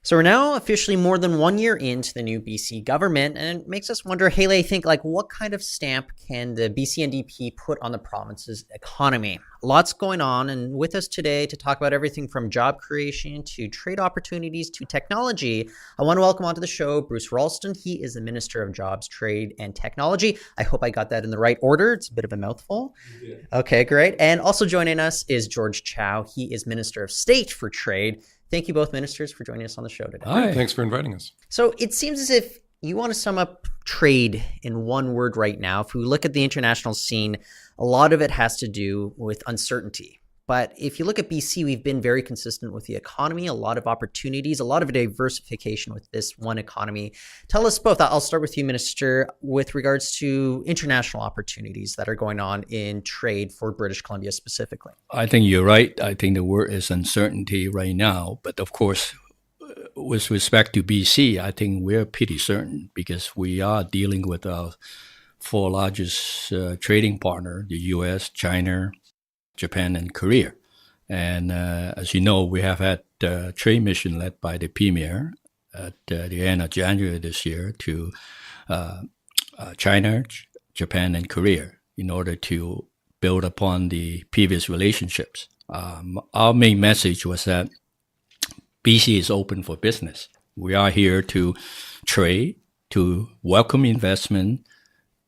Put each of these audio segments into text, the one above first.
So we're now officially more than 1 year into the new BC government, and it makes us wonder, Haley, think like what kind of stamp can the BC NDP put on the province's economy? Lots going on, and with us today to talk about everything from job creation to trade opportunities to technology, I want to welcome onto the show Bruce Ralston. He is the Minister of Jobs, Trade, and Technology. I hope I got that in the right order. It's a bit of a mouthful. Okay, great. And also joining us is George Chow. He is Minister of State for Trade. Thank you both, ministers, for joining us on the show today. Hi. Thanks for inviting us. So it seems as if you want to sum up trade in one word right now. If we look at the international scene, a lot of it has to do with uncertainty. But if you look at BC, we've been very consistent with the economy, a lot of opportunities, a lot of diversification with this one economy. Tell us both. I'll start with you, Minister, with regards to international opportunities that are going on in trade for British Columbia specifically. I think you're right. I think the word is uncertainty right now. But of course, with respect to BC, I think we're pretty certain because we are dealing with our four largest trading partner, the U.S., China, Japan, and Korea. And as you know, we have had a trade mission led by the Premier at the end of January this year to China, Japan, and Korea in order to build upon the previous relationships. Our main message was that BC is open for business. We are here to trade, to welcome investment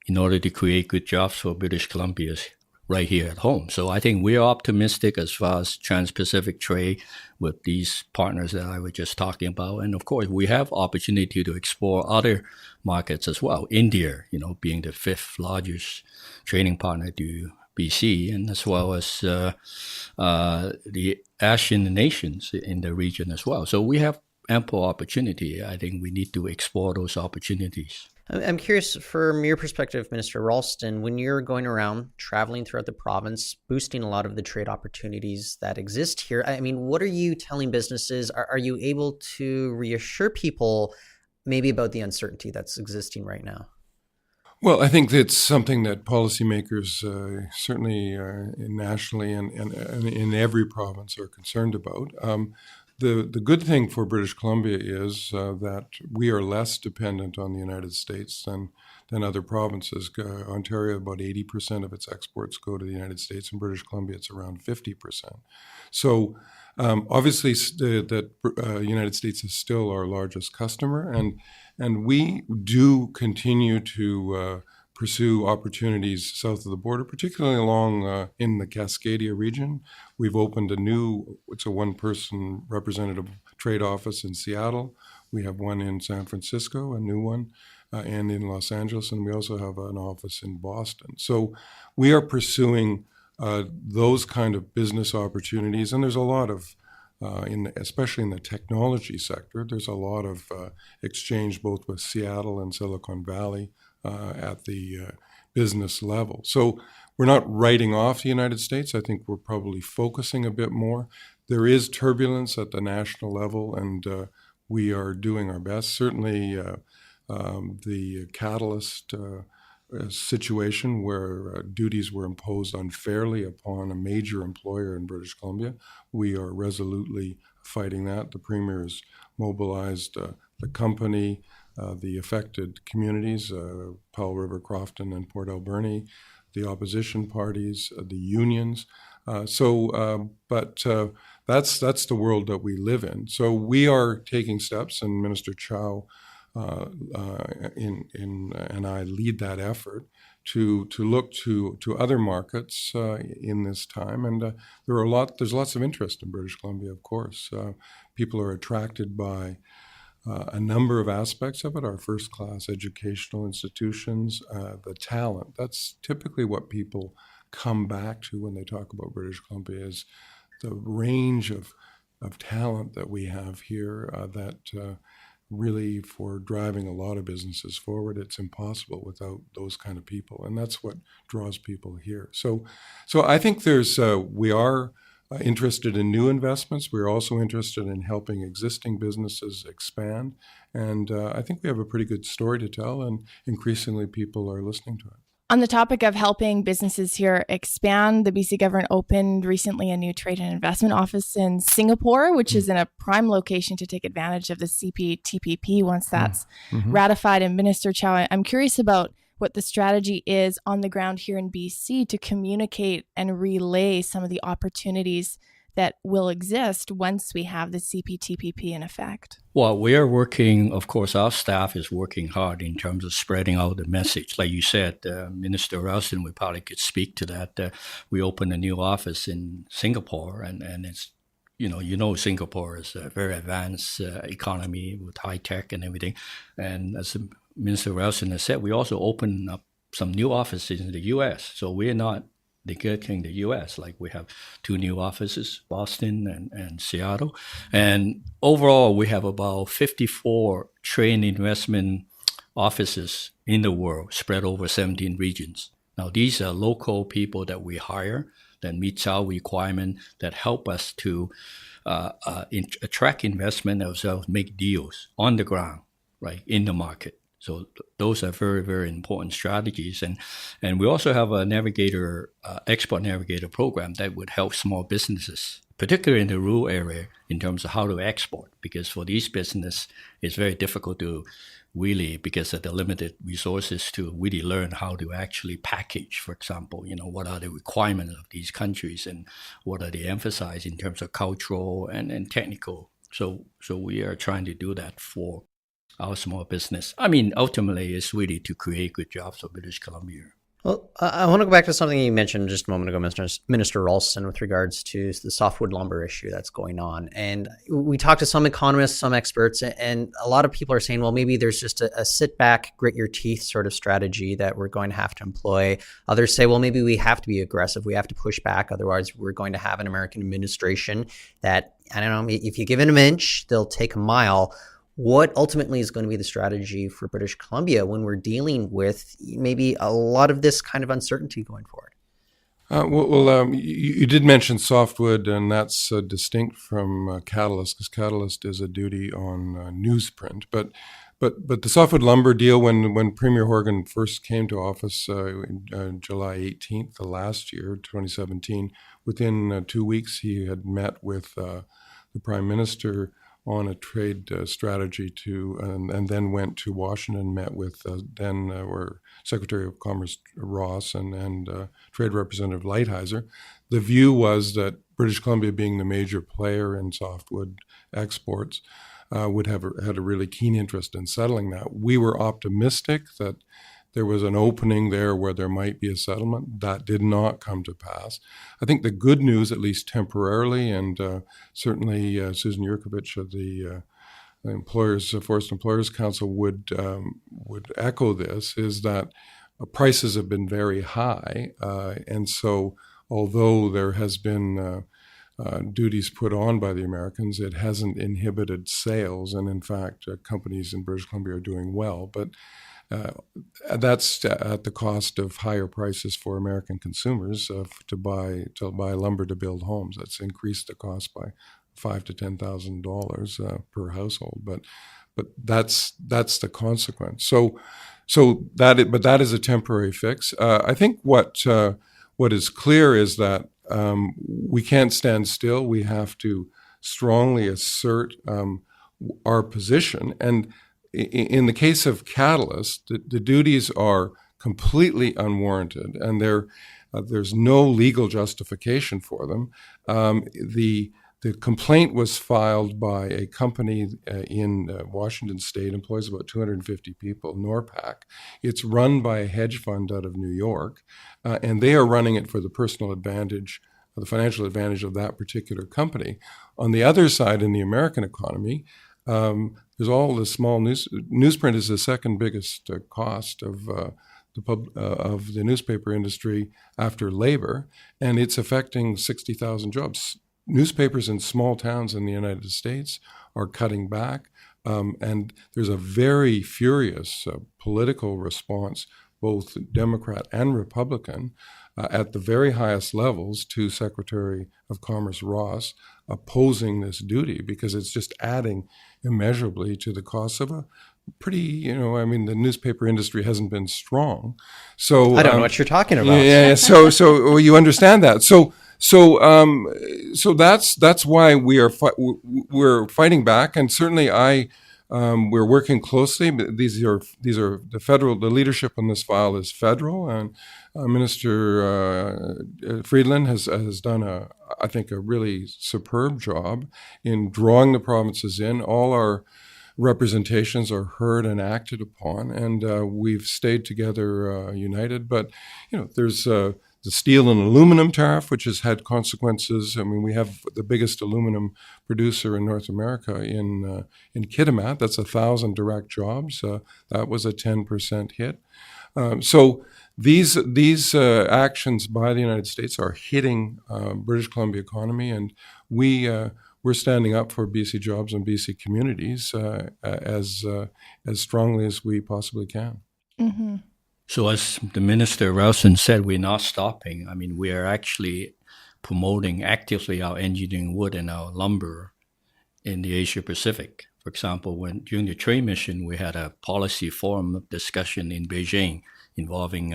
in order to create good jobs for British Columbians right here at home. So I think we are optimistic as far as Trans-Pacific trade with these partners that I was just talking about. And of course, we have opportunity to explore other markets as well. India, being the fifth largest trading partner to BC, and as well as the Asian nations in the region as well. So we have ample opportunity. I think we need to explore those opportunities. I'm curious, from your perspective, Minister Ralston, when you're going around traveling throughout the province, boosting a lot of the trade opportunities that exist here, I mean, what are you telling businesses? Are you able to reassure people maybe about the uncertainty that's existing right now? Well, I think that's something that policymakers, certainly nationally and in every province, are concerned about. The good thing for British Columbia is that we are less dependent on the United States than other provinces. Ontario, about 80% of its exports go to the United States. In British Columbia, it's around 50%. So obviously, the United States is still our largest customer, and we do continue to pursue opportunities south of the border, particularly along in the Cascadia region. We've opened it's a one-person representative trade office in Seattle. We have one in San Francisco, a new one, and in Los Angeles, and we also have an office in Boston. So we are pursuing those kind of business opportunities, and there's a lot of especially in the technology sector, there's a lot of exchange both with Seattle and Silicon Valley at the business level. So we're not writing off the United States. I think we're probably focusing a bit more. There is turbulence at the national level, and we are doing our best. Certainly the catalyst situation where duties were imposed unfairly upon a major employer in British Columbia. We are resolutely fighting that. The Premier has mobilized the company, the affected communities, Powell River, Crofton, and Port Alberni, the opposition parties, the unions. But that's the world that we live in. So we are taking steps, and Minister Chow and I lead that effort to look to other markets in this time. And there's lots of interest in British Columbia, of course. People are attracted by a number of aspects of it, our first-class educational institutions, the talent. That's typically what people come back to when they talk about British Columbia, is the range of talent that we have here that really, for driving a lot of businesses forward, it's impossible without those kind of people, and that's what draws people here. So I think we are interested in new investments. We're also interested in helping existing businesses expand, and I think we have a pretty good story to tell, and increasingly people are listening to it. On the topic of helping businesses here expand, the BC government opened recently a new trade and investment office in Singapore, which is in a prime location to take advantage of the CPTPP once that's ratified. And Minister Chow, I'm curious about what the strategy is on the ground here in BC to communicate and relay some of the opportunities that will exist once we have the CPTPP in effect. Well, we are working, of course, our staff is working hard in terms of spreading out the message. Like you said, Minister Ralston, we probably could speak to that. We opened a new office in Singapore, and it's, Singapore is a very advanced economy with high tech and everything. And as Minister Ralston has said, we also opened up some new offices in the U.S. So we're not neglecting the U.S. Like we have 2 new offices, Boston and Seattle. And overall, we have about 54 trade investment offices in the world spread over 17 regions. Now, these are local people that we hire that meets our requirement, that help us to attract investment as well as make deals on the ground, right, in the market. So those are very, very important strategies. And we also have a export navigator program that would help small businesses, particularly in the rural area, in terms of how to export. Because for these businesses, it's very difficult to really, because of the limited resources, to really learn how to actually package, for example, what are the requirements of these countries and what are they emphasized in terms of cultural and technical. So we are trying to do that for our small business. I mean, ultimately, it's really to create good jobs for British Columbia. Well, I want to go back to something you mentioned just a moment ago, Minister Ralston, with regards to the softwood lumber issue that's going on. And we talked to some economists, some experts, and a lot of people are saying, well, maybe there's just a sit back, grit your teeth sort of strategy that we're going to have to employ. Others say, well, maybe we have to be aggressive. We have to push back. Otherwise, we're going to have an American administration that, I don't know, if you give it an inch, they'll take a mile. What ultimately is going to be the strategy for British Columbia when we're dealing with maybe a lot of this kind of uncertainty going forward? You did mention softwood, and that's distinct from catalyst, because catalyst is a duty on newsprint. But the softwood lumber deal, when Premier Horgan first came to office July 18th of last year, 2017, within 2 weeks he had met with the Prime Minister on a trade strategy and then went to Washington, met with then Secretary of Commerce Ross and Trade Representative Lighthizer. The view was that British Columbia, being the major player in softwood exports, had a really keen interest in settling that. We were optimistic that there was an opening there where there might be a settlement. That did not come to pass. I think the good news, at least temporarily, and certainly Susan Yurkovich of the Forest Employers Council would echo this, is that prices have been very high. And so although there has been duties put on by the Americans, it hasn't inhibited sales. And in fact, companies in British Columbia are doing well. But that's at the cost of higher prices for American consumers to buy lumber to build homes. That's increased the cost by $5,000 to $10,000 per household. But that's the consequence. But that is a temporary fix. I think what is clear is that we can't stand still. We have to strongly assert our position. And in the case of catalyst, the duties are completely unwarranted, and there's no legal justification for them. The complaint was filed by a company in Washington State, employs about 250 people, Norpac. It's run by a hedge fund out of New York, and they are running it for the personal advantage, the financial advantage of that particular company. On the other side, in the American economy, there's all the small newsprint is the second biggest cost of the newspaper industry after labor, and it's affecting 60,000 jobs. Newspapers in small towns in the United States are cutting back, and there's a very furious political response, both Democrat and Republican, at the very highest levels to Secretary of Commerce Ross opposing this duty, because it's just adding immeasurably to the cost of pretty, I mean, the newspaper industry hasn't been strong. So I don't know what you're talking about. Yeah. So well, you understand that. So that's why we're fighting back, and certainly we're working closely. But these are the leadership on this file is federal, and Minister Friedland has done I think a really superb job in drawing the provinces in. All our representations are heard and acted upon, and we've stayed together united. But there's the steel and aluminum tariff, which has had consequences. I mean, we have the biggest aluminum producer in North America in Kitimat. That's 1,000 direct jobs. That was a 10% hit. So these actions by the United States are hitting British Columbia economy, and we're standing up for BC jobs and BC communities as strongly as we possibly can. Mm-hmm. So as the Minister Ralston said, we're not stopping. I mean, we are actually promoting actively our engineering wood and our lumber in the Asia Pacific. For example, during the trade mission, we had a policy forum discussion in Beijing involving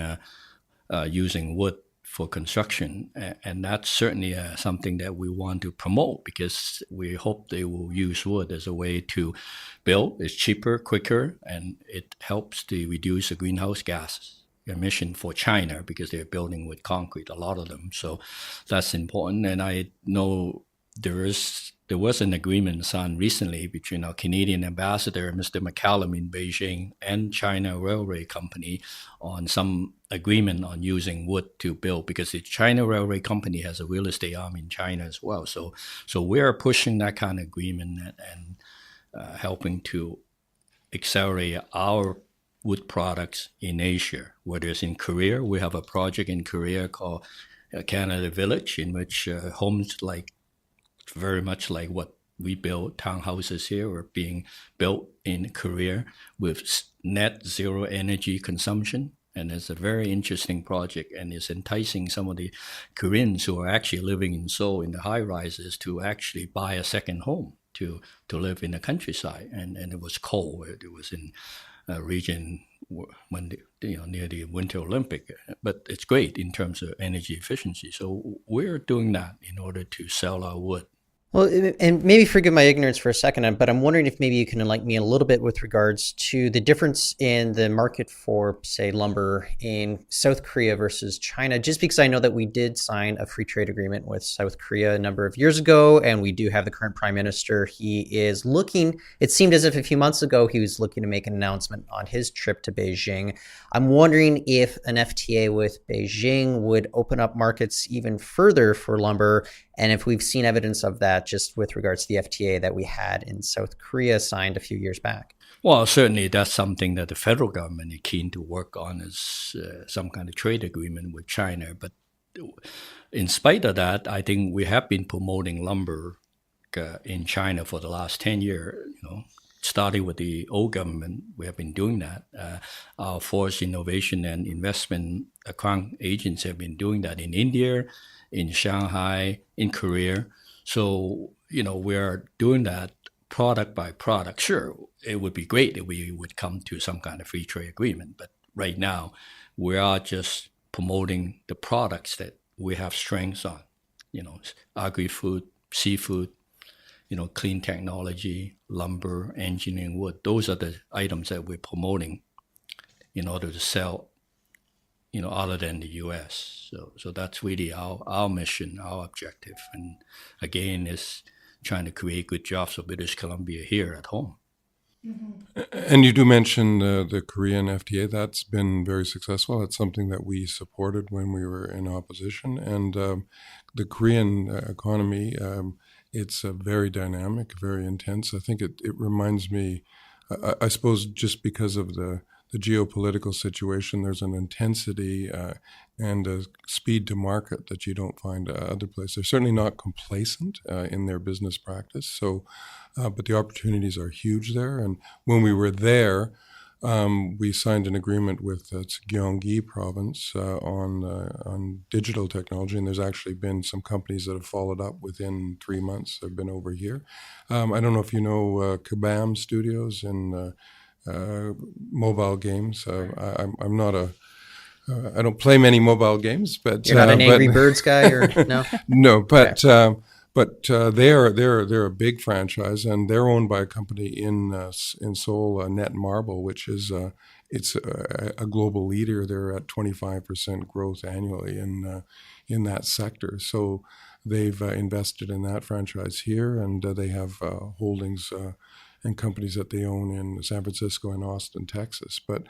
using wood for construction. And that's certainly something that we want to promote, because we hope they will use wood as a way to build. It's cheaper, quicker, and it helps to reduce the greenhouse gas emission for China, because they're building with concrete, a lot of them. So that's important. And I know there was an agreement signed recently between our Canadian ambassador, Mr. McCallum in Beijing, and China Railway Company on some agreement on using wood to build, because the China Railway Company has a real estate arm in China as well. So we're pushing that kind of agreement and helping to accelerate our wood products in Asia, whether it's in Korea. We have a project in Korea called Canada Village, in which homes very much like what we build, townhouses here, are being built in Korea with net zero energy consumption. And it's a very interesting project, and it's enticing some of the Koreans who are actually living in Seoul in the high rises to actually buy a second home to live in the countryside. And it was cold. It was in a region when near the Winter Olympic, but it's great in terms of energy efficiency. So we're doing that in order to sell our wood. Well, and maybe forgive my ignorance for a second, but I'm wondering if maybe you can enlighten me a little bit with regards to the difference in the market for, say, lumber in South Korea versus China, just because I know that we did sign a free trade agreement with South Korea a number of years ago, and we do have the current prime minister. He is looking, it seemed as if a few months ago, he was looking to make an announcement on his trip to Beijing. I'm wondering if an FTA with Beijing would open up markets even further for lumber, and if we've seen evidence of that just with regards to the FTA that we had in South Korea signed a few years back. Well, certainly that's something that the federal government is keen to work on, is some kind of trade agreement with China. But in spite of that, I think we have been promoting lumber in China for the last 10 years. Starting with the old government, we have been doing that. Our Forest Innovation and Investment Crown agents have been doing that in India, in Shanghai, in Korea. So, we're doing that product by product. Sure, it would be great if we would come to some kind of free trade agreement. But right now, we are just promoting the products that we have strengths on. Agri-food, seafood, clean technology, lumber, engineering wood. Those are the items that we're promoting in order to sell, other than the U.S. So that's really our mission, our objective. And again, is trying to create good jobs for British Columbia here at home. Mm-hmm. And you do mention the Korean FTA. That's been very successful. That's something that we supported when we were in opposition. And the Korean economy, it's very dynamic, very intense. I think it reminds me, I suppose, just because of the geopolitical situation, there's an intensity and a speed to market that you don't find other places. They're certainly not complacent in their business practice. So, but the opportunities are huge there. And when we were there, we signed an agreement with Gyeonggi province on digital technology, and there's actually been some companies that have followed up within 3 months. They've been over here. I don't know if you know Kabam Studios in mobile games. I'm not I don't play many mobile games, but You're not an Angry Birds guy, or no? no, but Okay. they're a big franchise, and they're owned by a company in Seoul, Netmarble, which is it's a global leader. They're at 25% growth annually in that sector. So they've invested in that franchise here, and they have holdings and companies that they own in San Francisco and Austin, Texas. But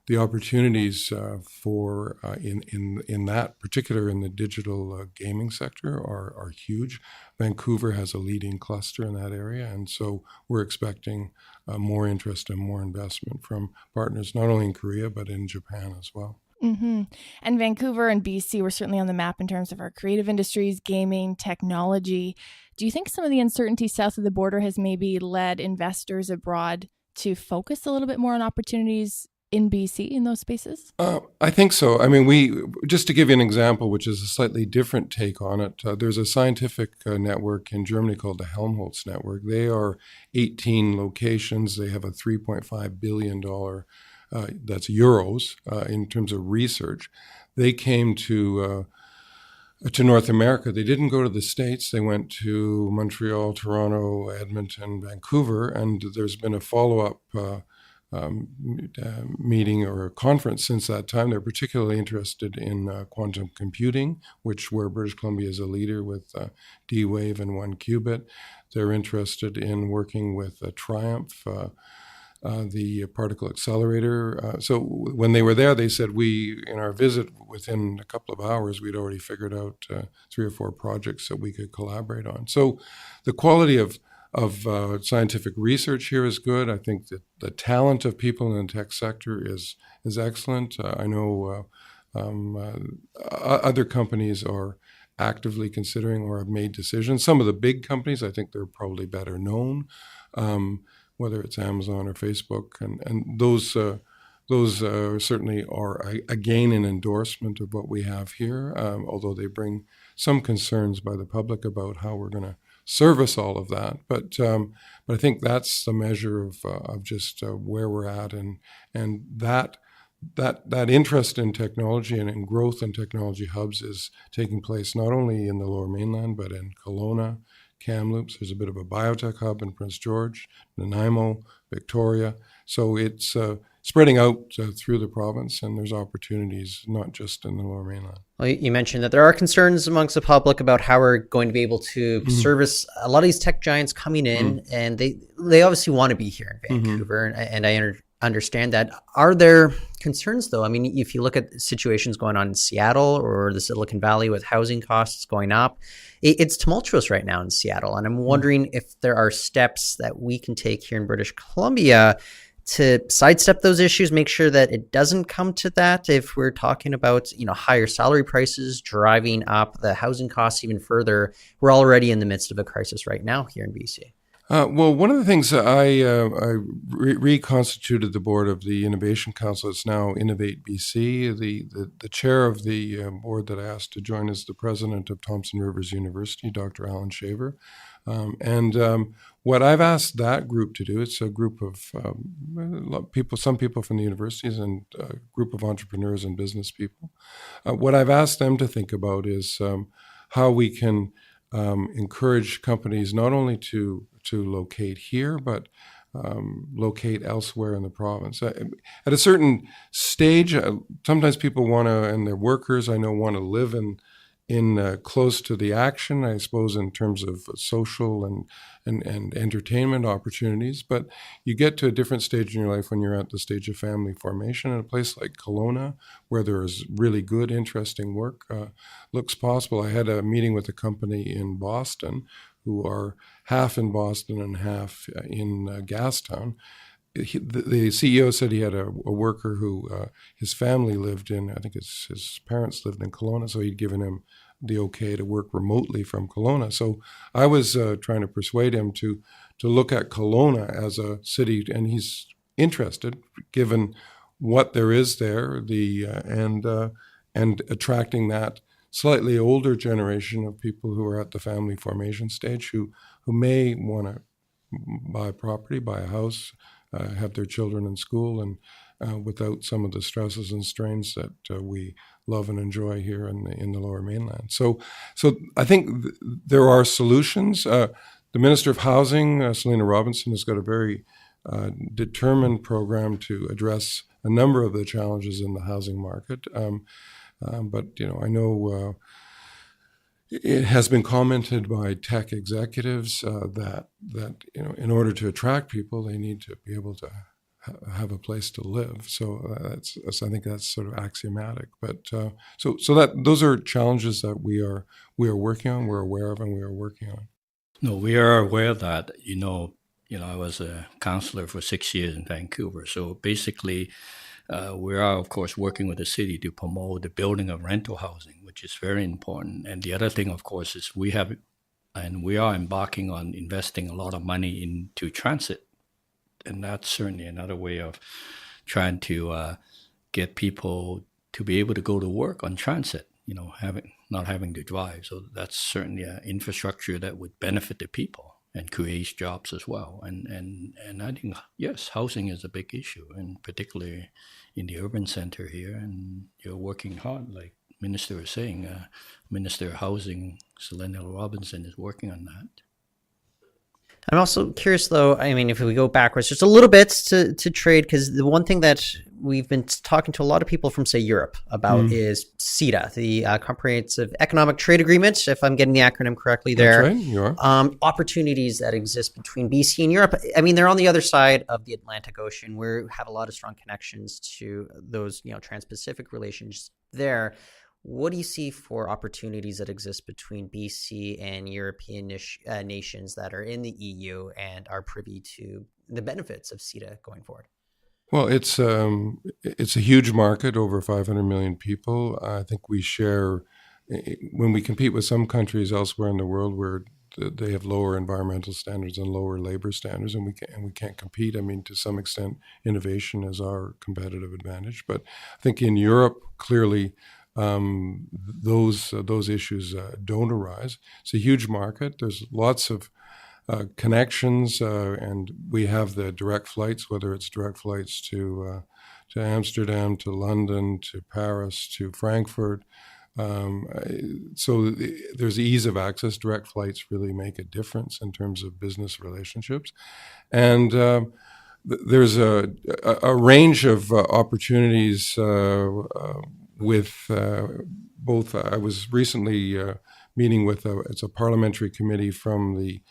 the opportunities for in that particular in the digital gaming sector are huge. Vancouver has a leading cluster in that area, and so we're expecting more interest and more investment from partners not only in Korea but in Japan as well. Mm-hmm. And Vancouver and BC were certainly on the map in terms of our creative industries, gaming, technology. Do you think some of the uncertainty south of the border has maybe led investors abroad to focus a little bit more on opportunities in BC in those spaces? I think so. I mean, just to give you an example, which is a slightly different take on it, there's a scientific network in Germany called the Helmholtz Network. They are 18 locations. They have a $3.5 billion, that's euros, in terms of research. They came to North America. They didn't go to the States. They went to Montreal, Toronto, Edmonton, Vancouver, and there's been a follow-up meeting or a conference since that time. They're particularly interested in quantum computing, where British Columbia is a leader with D-Wave and 1QBit. They're interested in working with Triumph, the particle accelerator. So when they were there, they said in our visit, within a couple of hours, we'd already figured out 3 or 4 projects that we could collaborate on. So the quality of scientific research here is good. I think that the talent of people in the tech sector is excellent. I know other companies are actively considering or have made decisions. Some of the big companies, I think they're probably better known, whether it's Amazon or Facebook, and those certainly are again an endorsement of what we have here, although they bring some concerns by the public about how we're going to service all of that. But I think that's the measure of just where we're at, and that interest in technology and in growth in technology hubs is taking place not only in the Lower Mainland but in Kelowna, Kamloops. There's a bit of a biotech hub in Prince George, Nanaimo, Victoria. So it's spreading out through the province, and there's opportunities not just in the Lower Mainland. Well, you mentioned that there are concerns amongst the public about how we're going to be able to service a lot of these tech giants coming in, and they obviously want to be here in Vancouver, and I understand that. Are there concerns, though? I mean, if you look at situations going on in Seattle or the Silicon Valley with housing costs going up, it's tumultuous right now in Seattle, and I'm wondering if there are steps that we can take here in British Columbia to sidestep those issues, make sure that it doesn't come to that. If we're talking about, higher salary prices driving up the housing costs even further, we're already in the midst of a crisis right now here in BC. Well, one of the things that I reconstituted the board of the Innovation Council. It's now Innovate BC. The chair of the board that I asked to join is the president of Thompson Rivers University, Dr. Alan Shaver. What I've asked that group to do, it's a group of people, some people from the universities and a group of entrepreneurs and business people. What I've asked them to think about is how we can encourage companies not only to locate here, but locate elsewhere in the province. At a certain stage, sometimes people want to, and their workers I know want to live in close to the action, I suppose, in terms of social and entertainment opportunities. But you get to a different stage in your life when you're at the stage of family formation. In a place like Kelowna, where there is really good, interesting work, looks possible. I had a meeting with a company in Boston who are half in Boston and half in Gastown. The CEO said he had a worker who his family lived in, I think his parents lived in Kelowna, so he'd given him the okay to work remotely from Kelowna. So I was trying to persuade him to look at Kelowna as a city, and he's interested, given what there is there, and attracting that slightly older generation of people who are at the family formation stage, who may want to buy property, buy a house, have their children in school and without some of the stresses and strains that we love and enjoy here in the Lower Mainland. So I think there are solutions. The Minister of Housing, Selena Robinson, has got a very determined program to address a number of the challenges in the housing market. But I know it has been commented by tech executives that in order to attract people, they need to be able to have a place to live. So I think that's sort of axiomatic. But so that those are challenges that we are working on, we're aware of, and we are working on. No, we are aware of that. I was a counselor for 6 years in Vancouver. So basically, we are, of course, working with the city to promote the building of rental housing, which is very important. And the other thing, of course, is we are embarking on investing a lot of money into transit. And that's certainly another way of trying to get people to be able to go to work on transit, not having to drive. So that's certainly an infrastructure that would benefit the people and creates jobs as well. And I think, yes, housing is a big issue, and particularly in the urban center here. And you're working hard, like Minister is saying. Minister of Housing, Selena Robinson, is working on that. I'm also curious, though, if we go backwards just a little bit to trade, because the one thing that we've been talking to a lot of people from, say, Europe about is CETA, the Comprehensive Economic Trade Agreement, if I'm getting the acronym correctly there. That's right, you are. Opportunities that exist between BC and Europe. They're on the other side of the Atlantic Ocean. We have a lot of strong connections to those, trans-Pacific relations there. What do you see for opportunities that exist between BC and European nations that are in the EU and are privy to the benefits of CETA going forward? Well, it's a huge market, over 500 million people. I think we share, when we compete with some countries elsewhere in the world where they have lower environmental standards and lower labor standards, and we can't compete. To some extent, innovation is our competitive advantage. But I think in Europe, clearly, those issues don't arise. It's a huge market. There's lots of connections, and we have the direct flights, whether it's direct flights to Amsterdam, to London, to Paris, to Frankfurt. So there's ease of access. Direct flights really make a difference in terms of business relationships. And there's a range of opportunities with both. I was recently meeting with it's a parliamentary committee from the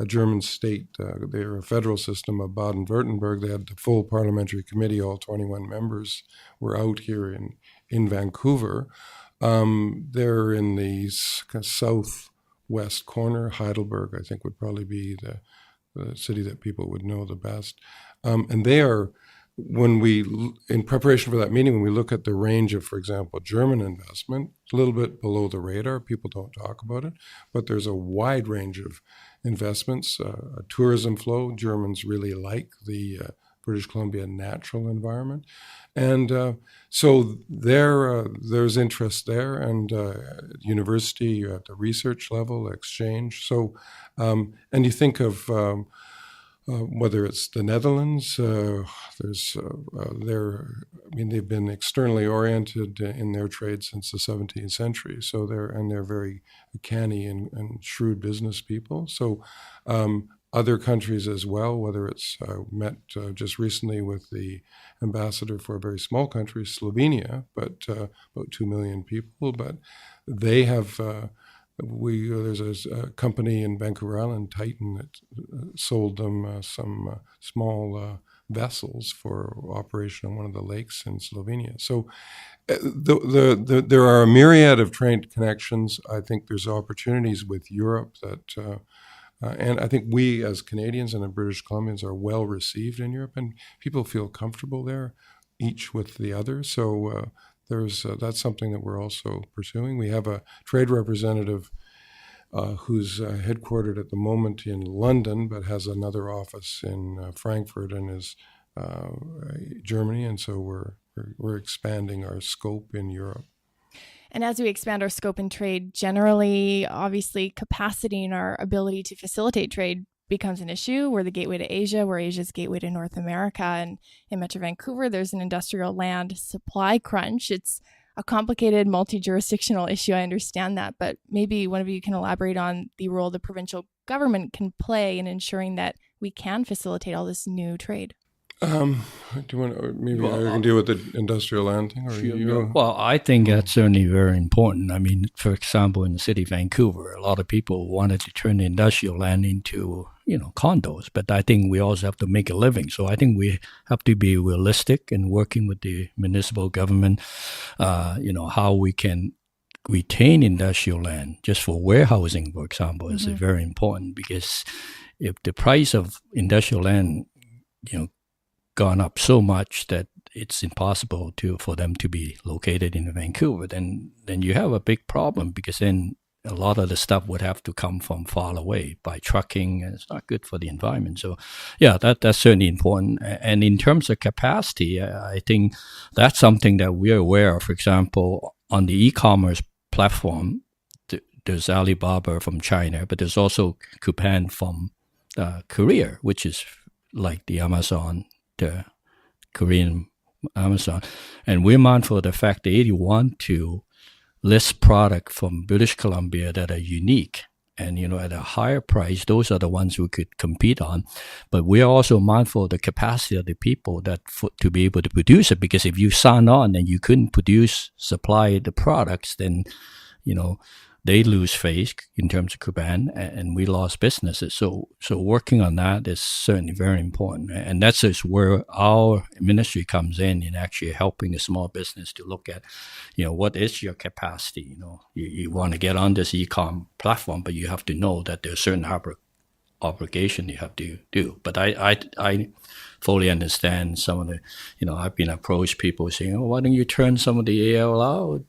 German state. They're a federal system of Baden-Württemberg. They had the full parliamentary committee, all 21 members were out here in Vancouver. They're in the southwest corner. Heidelberg, I think, would probably be the city that people would know the best. And they are, in preparation for that meeting, when we look at the range of, for example, German investment, a little bit below the radar, people don't talk about it, but there's a wide range of investments, tourism flow. Germans really like the British Columbia natural environment. And so there's interest there, and university at the research level, exchange. So, and you think of whether it's the Netherlands, they've been externally oriented in their trade since the 17th century. So they're very canny and shrewd business people. So other countries as well, whether it's met just recently with the ambassador for a very small country, Slovenia, but about 2 million people. But they have. There's a company in Vancouver Island, Titan, that sold them some small vessels for operation on one of the lakes in Slovenia. So there are a myriad of trade connections. I think there's opportunities with Europe that, and I think we as Canadians and British Columbians are well received in Europe, and people feel comfortable there, each with the other. So that's something that we're also pursuing. We have a trade representative who's headquartered at the moment in London, but has another office in Frankfurt and is Germany, and so we're expanding our scope in Europe. And as we expand our scope in trade, generally, obviously, capacity and our ability to facilitate trade becomes an issue. We're the gateway to Asia. We're Asia's gateway to North America. And in Metro Vancouver, there's an industrial land supply crunch. It's a complicated multi-jurisdictional issue. I understand that, but maybe one of you can elaborate on the role the provincial government can play in ensuring that we can facilitate all this new trade. Do you want, or maybe I can deal with the industrial land thing, or you? Well, I think that's certainly very important. I mean, for example, in the city of Vancouver, a lot of people wanted to turn the industrial land into, condos, but I think we also have to make a living. So I think we have to be realistic in working with the municipal government, how we can retain industrial land just for warehousing, for example, is very important, because if the price of industrial land, gone up so much that it's impossible for them to be located in Vancouver, then you have a big problem, because then a lot of the stuff would have to come from far away by trucking, and it's not good for the environment. So, yeah, that's certainly important. And in terms of capacity, I think that's something that we're aware of. For example, on the e-commerce platform, there's Alibaba from China, but there's also Coupang from Korea, which is like the Amazon, the Korean Amazon. And we're mindful of the fact that they want to list product from British Columbia that are unique and, at a higher price. Those are the ones we could compete on. But we're also mindful of the capacity of the people to be able to produce it, because if you sign on and you couldn't supply the products, then, they lose face in terms of Coupang, and we lost businesses. So working on that is certainly very important. And that's just where our ministry comes in actually helping the small business to look at, what is your capacity? You want to get on this e-com platform, but you have to know that there's certain obligation you have to do. But I fully understand some of the, I've been approached people saying, why don't you turn some of the AL out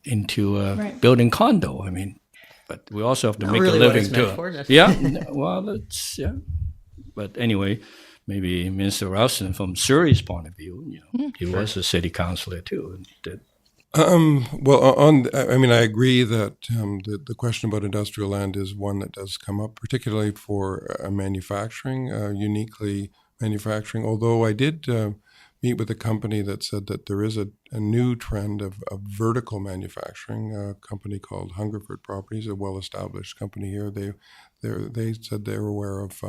into a building condo? I mean, but we also have to make really a living too. But anyway, maybe Minister Ralston, from Surrey's point of view, he was a city councillor too. I agree that the question about industrial land is one that does come up, particularly for manufacturing, uniquely manufacturing. Although I did meet with a company that said that there is a new trend of vertical manufacturing. A company called Hungerford Properties, a well-established company here. They said they were aware of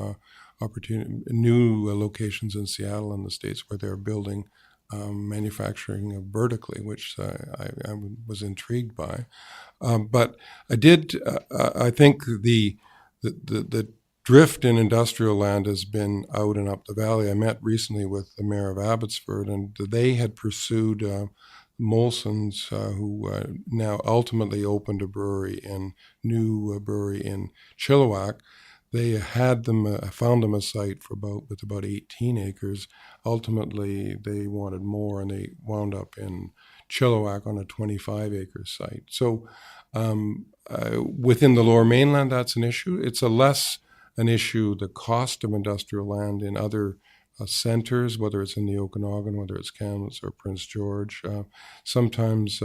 new locations in Seattle and the States where they're building manufacturing vertically, which I was intrigued by. But I think the drift in industrial land has been out and up the valley. I met recently with the mayor of Abbotsford, and they had pursued Molson's, who now ultimately opened a new brewery in Chilliwack. They had found them a site with about 18 acres. Ultimately, they wanted more, and they wound up in Chilliwack on a 25-acre site. So within the Lower Mainland, that's an issue. It's less an issue, the cost of industrial land in other centers, whether it's in the Okanagan, whether it's Kamloops or Prince George. Sometimes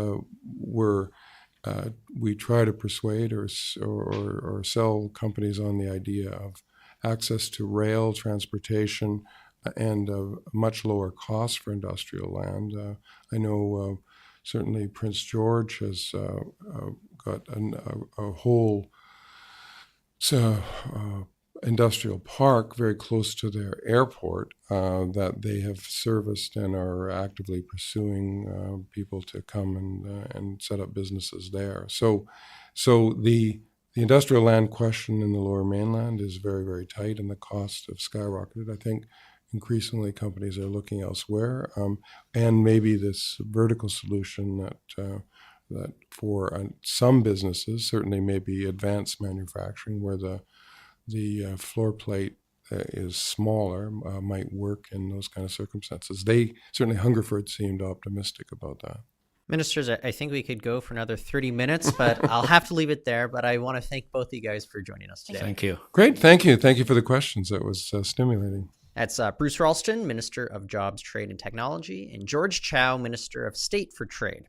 we try to persuade or sell companies on the idea of access to rail transportation and a much lower cost for industrial land. I know certainly Prince George has got a whole industrial park very close to their airport that they have serviced and are actively pursuing people to come and set up businesses there. So the industrial land question in the Lower Mainland is very, very tight, and the costs have skyrocketed. I think increasingly companies are looking elsewhere, and maybe this vertical solution that for some businesses, certainly maybe advanced manufacturing, where the floor plate is smaller, might work in those kind of circumstances. Certainly Hungerford seemed optimistic about that. Ministers, I think we could go for another 30 minutes, but I'll have to leave it there. But I want to thank both of you guys for joining us today. Thank you. Great. Thank you. Thank you for the questions. That was stimulating. That's Bruce Ralston, Minister of Jobs, Trade and Technology, and George Chow, Minister of State for Trade.